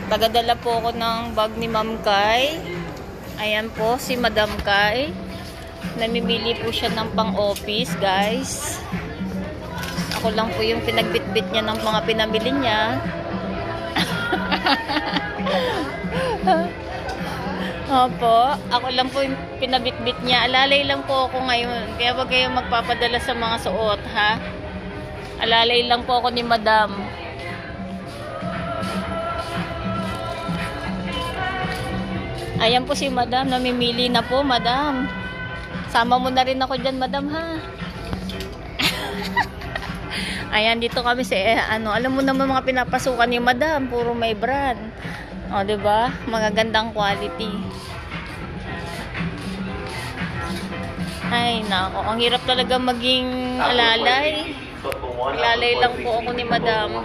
Tagadala po ako ng bag ni Ma'am Kai. Ayan po, si Madam Kai. Namimili po siya ng pang-office, guys. Ako lang po yung pinagbitbit niya ng mga pinamili niya. Opo, ako lang po yung pinabitbit niya. Alalay lang po ako ngayon. Kaya wag kayong magpapadala sa mga suot, ha? Alalay lang po ako ni Madam. Ayan po si Madam, namimili na po, Madam. Sama mo na rin ako dyan, Madam, ha? Ayan, dito kami sa, alam mo naman mga pinapasukan ni Madam, puro may brand. O, diba? Magagandang quality. Ay, nako, ang hirap talaga maging alalay. Alalay lang po ako ni Madam.